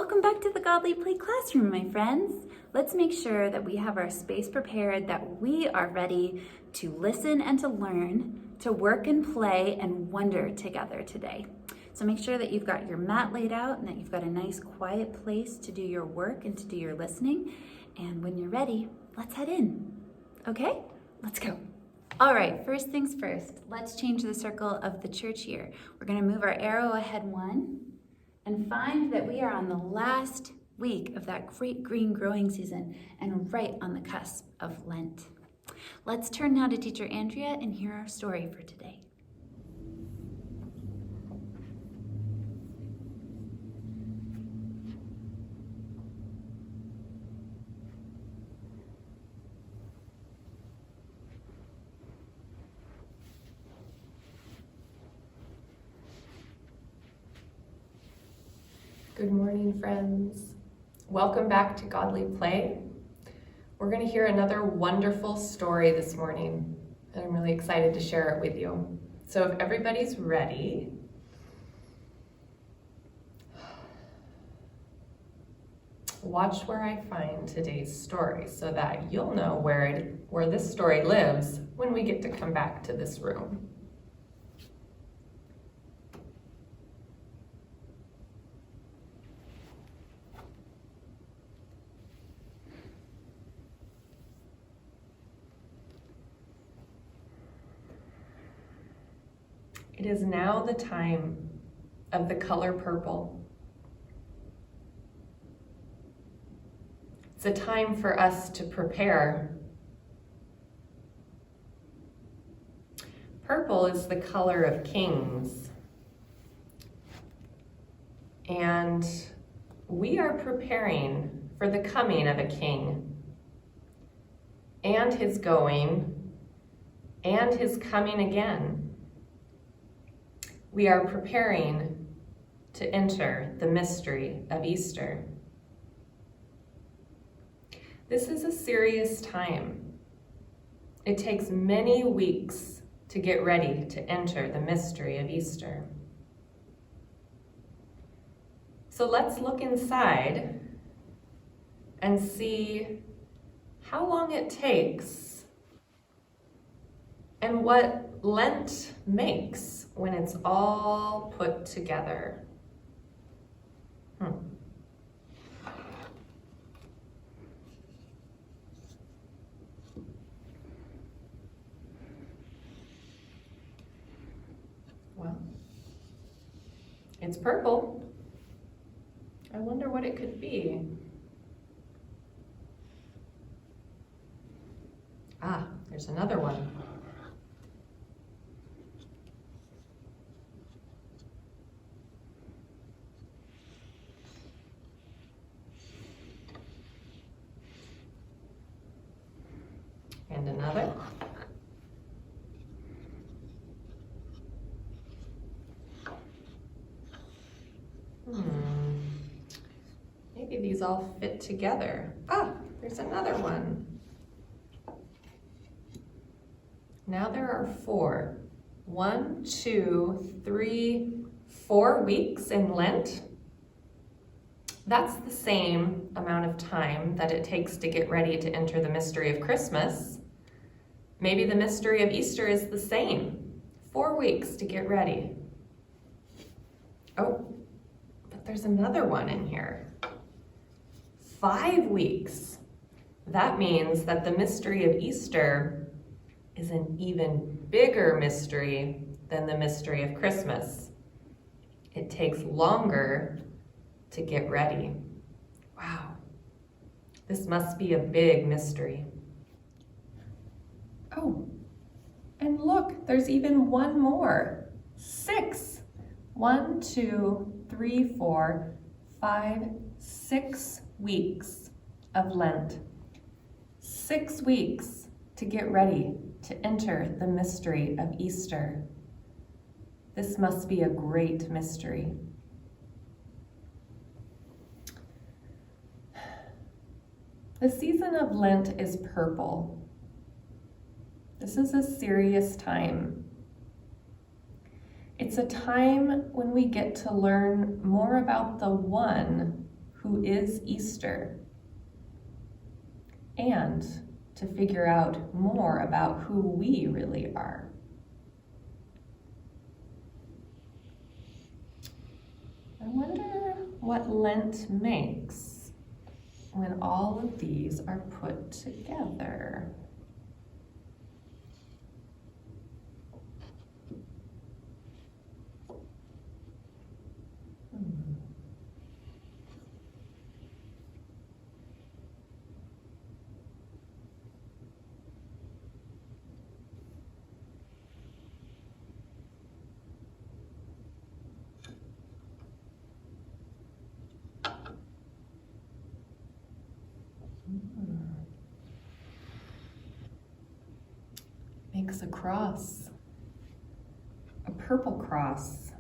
Welcome back to the Godly Play Classroom, my friends. Let's make sure that we have our space prepared, that we are ready to listen and to learn, to work and play and wonder together today. So make sure that you've got your mat laid out and that you've got a nice quiet place to do your work and to do your listening. And when you're ready, let's head in. Okay, let's go. All right, first things first, let's change the circle of the church year. We're gonna move our arrow ahead one and find that we are on the last week of that great green growing season and right on the cusp of Lent. Let's turn now to Teacher Andrea and hear our story for today. Good morning, friends. Welcome back to Godly Play. We're going to hear another wonderful story this morning, and I'm really excited to share it with you. So if everybody's ready, watch where I find today's story so that you'll know where this story lives when we get to come back to this room. It is now the time of the color purple. It's a time for us to prepare. Purple is the color of kings. And we are preparing for the coming of a king and his going and his coming again. We are preparing to enter the mystery of Easter. This is a serious time. It takes many weeks to get ready to enter the mystery of Easter. So let's look inside and see how long it takes and what Lent makes when it's all put together. Well, it's purple. I wonder what it could be. Ah, there's another one. And another. Maybe these all fit together. Ah, there's another one. Now there are 4. 1, 2, 3, 4 weeks in Lent. That's the same amount of time that it takes to get ready to enter the mystery of Christmas. Maybe the mystery of Easter is the same. 4 weeks to get ready. Oh, but there's another one in here. 5 weeks. That means that the mystery of Easter is an even bigger mystery than the mystery of Christmas. It takes longer to get ready. Wow, this must be a big mystery. Oh, and look, there's even one more. 6. 1, 2, 3, 4, 5, 6 weeks of Lent. 6 weeks to get ready to enter the mystery of Easter. This must be a great mystery. The season of Lent is purple. This is a serious time. It's a time when we get to learn more about the one who is Easter, and to figure out more about who we really are. I wonder what Lent makes when all of these are put together. Makes a cross, a purple cross.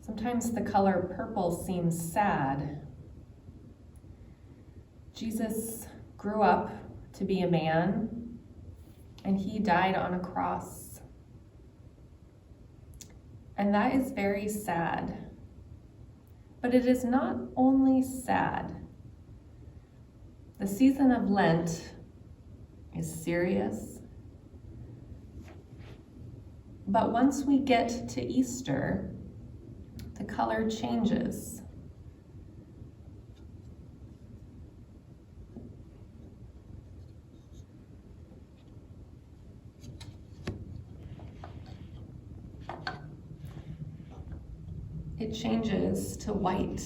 Sometimes the color purple seems sad. Jesus grew up to be a man, and he died on a cross. And that is very sad. But it is not only sad. The season of Lent is serious. But once we get to Easter, the color changes. It changes to white,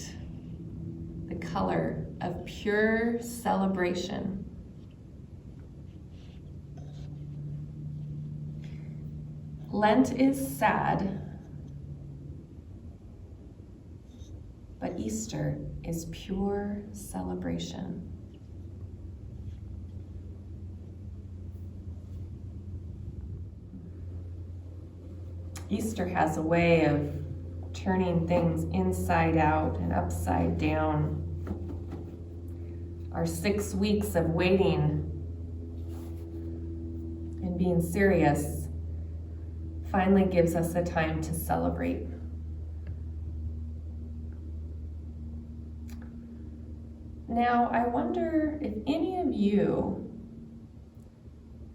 the color of pure celebration. Lent is sad, but Easter is pure celebration. Easter has a way of turning things inside out and upside down. Our 6 weeks of waiting and being serious finally gives us a time to celebrate. Now, I wonder if any of you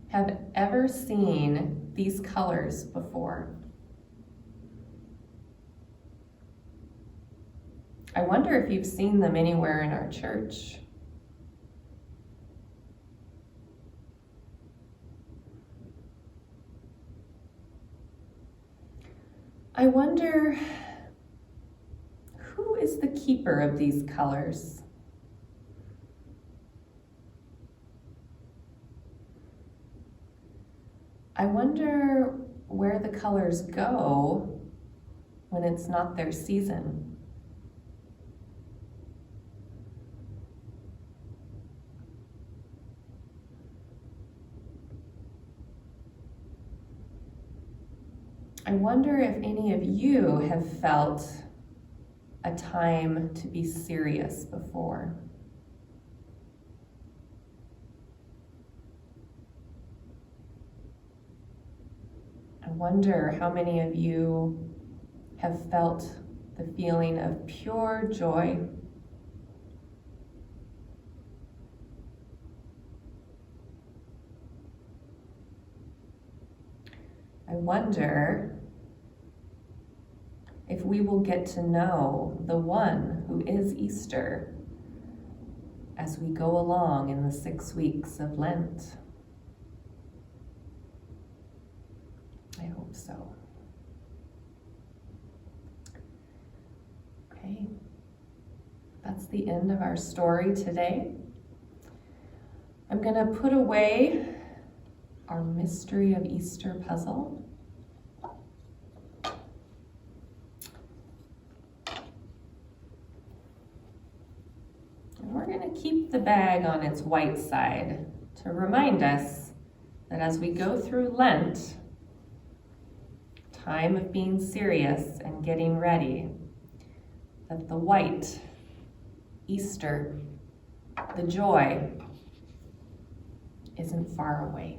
have ever seen these colors before. I wonder if you've seen them anywhere in our church. I wonder, who is the keeper of these colors? I wonder where the colors go when it's not their season. I wonder if any of you have felt a time to be serious before. I wonder how many of you have felt the feeling of pure joy. I wonder if we will get to know the one who is Easter as we go along in the 6 weeks of Lent. I hope so. Okay, that's the end of our story today. I'm going to put away our Mystery of Easter puzzle. And we're going to keep the bag on its white side to remind us that as we go through Lent, time of being serious and getting ready, that the white, Easter, the joy, isn't far away.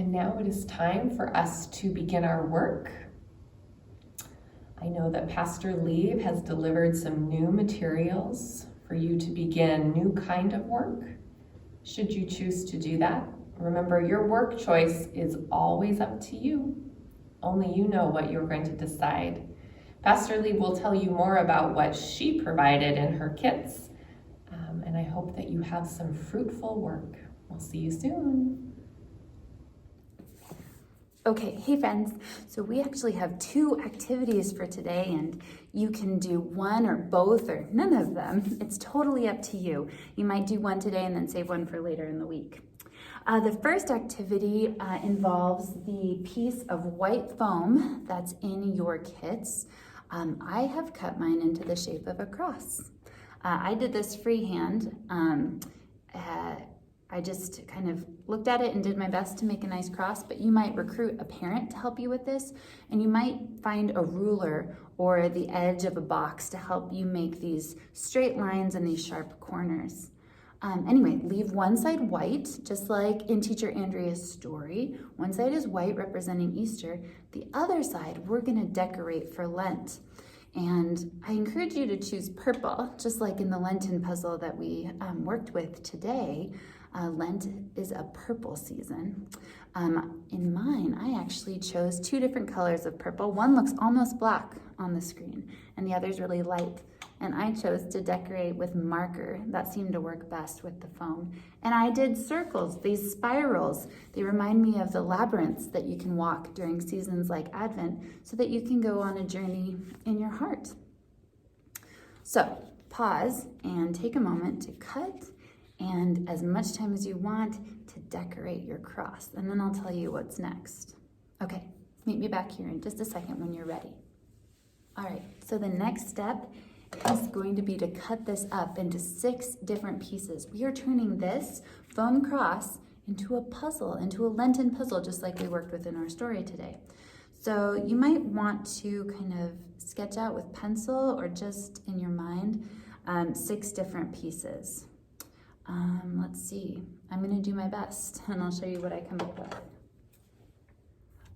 And now it is time for us to begin our work. I know that Pastor Lee has delivered some new materials for you to begin new kind of work. Should you choose to do that, remember your work choice is always up to you. Only you know what you're going to decide. Pastor Lee will tell you more about what she provided in her kits, and I hope that you have some fruitful work. We'll see you soon. Okay, hey friends, so we actually have 2 activities for today, and you can do one or both or none of them. It's totally up to you. You might do one today and then save one for later in the week. The first activity involves the piece of white foam that's in your kits. I have cut mine into the shape of a cross. I did this freehand. I just kind of looked at it and did my best to make a nice cross, but you might recruit a parent to help you with this, and you might find a ruler or the edge of a box to help you make these straight lines and these sharp corners. Anyway, leave one side white, just like in Teacher Andrea's story. One side is white, representing Easter. The other side, we're gonna decorate for Lent. And I encourage you to choose purple, just like in the Lenten puzzle that we worked with today. Lent is a purple season. In mine, I actually chose 2 different colors of purple. One looks almost black on the screen, and the other's really light. And I chose to decorate with marker. That seemed to work best with the foam. And I did circles, these spirals. They remind me of the labyrinths that you can walk during seasons like Advent so that you can go on a journey in your heart. So pause and take a moment to cut and as much time as you want to decorate your cross. And then I'll tell you what's next. Okay, meet me back here in just a second when you're ready. All right, so the next step is going to be to cut this up into 6 different pieces. We are turning this foam cross into a puzzle, into a Lenten puzzle, just like we worked with in our story today. So you might want to kind of sketch out with pencil or just in your mind 6 different pieces. Let's see, I'm gonna do my best and I'll show you what I come up with.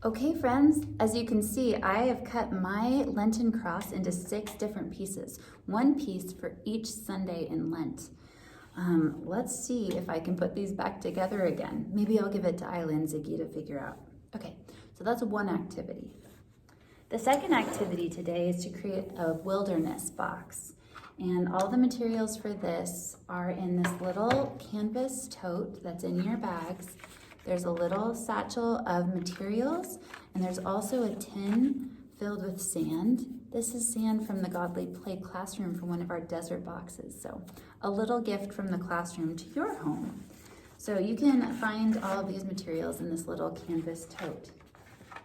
Okay friends, as you can see, I have cut my Lenten cross into 6 different pieces, 1 piece for each Sunday in Lent. Let's see if I can put these back together again. Maybe I'll give it to Isla and Ziggy to figure out. Okay, so that's one activity. The second activity today is to create a wilderness box. And all the materials for this are in this little canvas tote that's in your bags. There's a little satchel of materials, and there's also a tin filled with sand. This is sand from the Godly Play classroom from one of our desert boxes. So a little gift from the classroom to your home. So you can find all of these materials in this little canvas tote.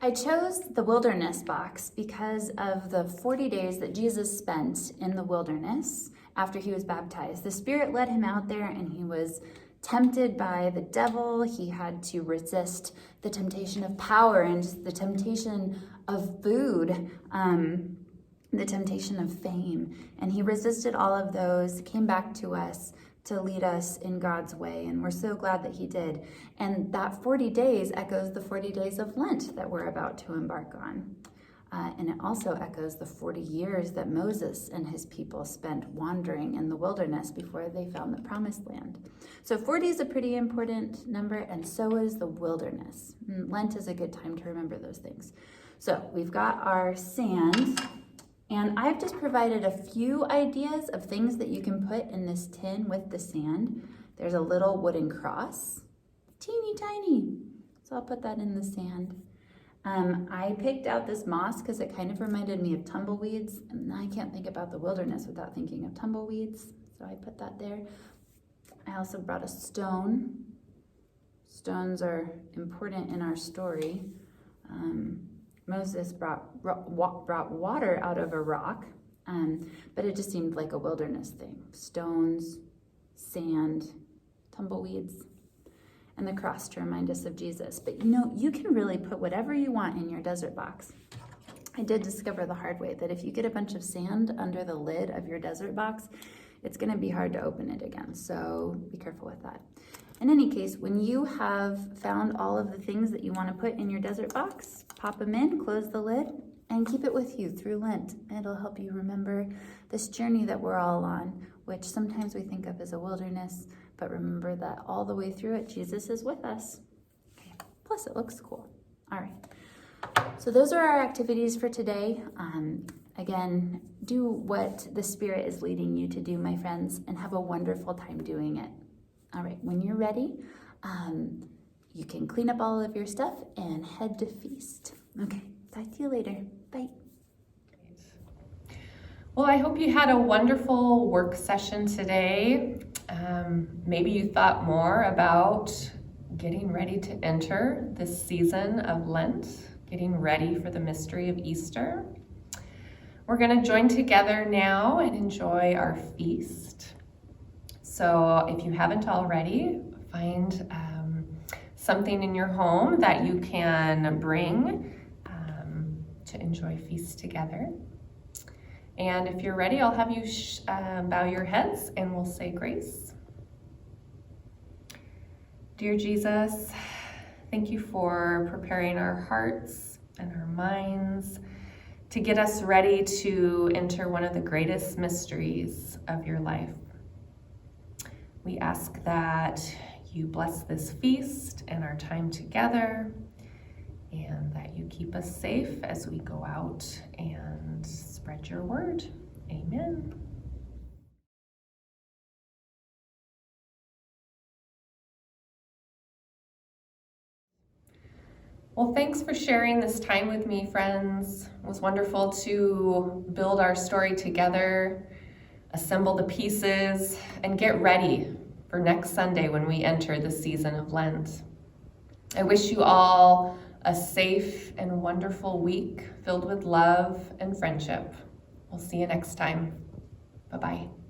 I chose the wilderness box because of the 40 days that Jesus spent in the wilderness after he was baptized. The Spirit led him out there and he was tempted by the devil. He had to resist the temptation of power and the temptation of food, the temptation of fame. And he resisted all of those, came back to us to lead us in God's way, and we're so glad that he did. And that 40 days echoes the 40 days of Lent that we're about to embark on. And it also echoes the 40 years that Moses and his people spent wandering in the wilderness before they found the promised land. So 40 is a pretty important number, and so is the wilderness. Lent is a good time to remember those things. So we've got our sand, and I've just provided a few ideas of things that you can put in this tin with the sand. There's a little wooden cross, teeny tiny. So I'll put that in the sand. I picked out this moss because it kind of reminded me of tumbleweeds, and I can't think about the wilderness without thinking of tumbleweeds. So I put that there. I also brought a stone. Stones are important in our story. Moses brought water out of a rock, but it just seemed like a wilderness thing. Stones, sand, tumbleweeds, and the cross to remind us of Jesus. But you know, you can really put whatever you want in your desert box. I did discover the hard way that if you get a bunch of sand under the lid of your desert box, it's gonna be hard to open it again, so be careful with that. In any case, when you have found all of the things that you want to put in your desert box, pop them in, close the lid, and keep it with you through Lent. It'll help you remember this journey that we're all on, which sometimes we think of as a wilderness, but remember that all the way through it, Jesus is with us. Okay. Plus, it looks cool. All right. So those are our activities for today. Again, do what the Spirit is leading you to do, my friends, and have a wonderful time doing it. All right, when you're ready, you can clean up all of your stuff and head to feast. Okay, talk to you later. Bye. Well, I hope you had a wonderful work session today. Maybe you thought more about getting ready to enter this season of Lent, getting ready for the mystery of Easter. We're going to join together now and enjoy our feast. So if you haven't already, find something in your home that you can bring to enjoy feast together. And if you're ready, I'll have you bow your heads and we'll say grace. Dear Jesus, thank you for preparing our hearts and our minds to get us ready to enter one of the greatest mysteries of your life. We ask that you bless this feast and our time together, and that you keep us safe as we go out and spread your word. Amen. Well, thanks for sharing this time with me, friends. It was wonderful to build our story together, assemble the pieces, and get ready for next Sunday when we enter the season of Lent. I wish you all a safe and wonderful week filled with love and friendship. We'll see you next time. Bye-bye.